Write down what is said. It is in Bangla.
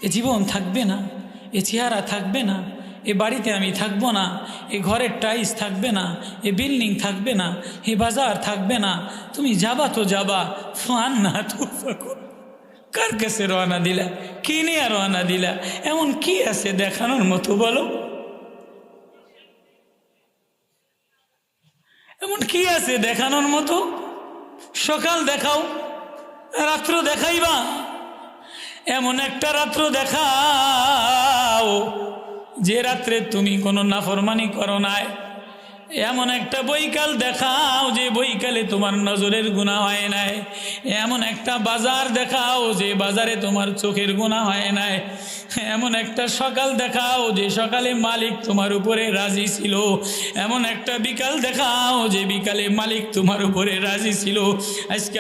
এ জীবন থাকবে না, এ চেহারা থাকবে না, এ বাড়িতে আমি থাকবো না, এ ঘরের টাইলস থাকবে না, এ বিল্ডিং থাকবে না, এ বাজার থাকবে না। তুমি যাবা তো যাবা, ফান না তো কার কাছে রওনা দিলা, কি নিয়ে রওনা দিলা? এমন কি আছে দেখানোর মতো বলো? এমন কি আছে দেখানোর মতো? সকাল দেখাও, রাত্র দেখাইবা? এমন একটা রাত্র দেখাও যে রাত্রে তুমি কোনো নাফরমানি করো নাই। এমন একটা বৈকাল দেখাও যে বৈকালে তোমার নজরের গুনাহ হয় নাই। এমন একটা বাজার দেখাও যে বাজারে তোমার চোখের গুনাহ হয় নাই। এমন একটা সকাল দেখাও যে সকালে মালিক তোমার উপরে রাজি ছিল। এমন একটা বিকাল দেখাও যে বিকালে মালিক তোমার উপরে রাজি ছিল। আজকে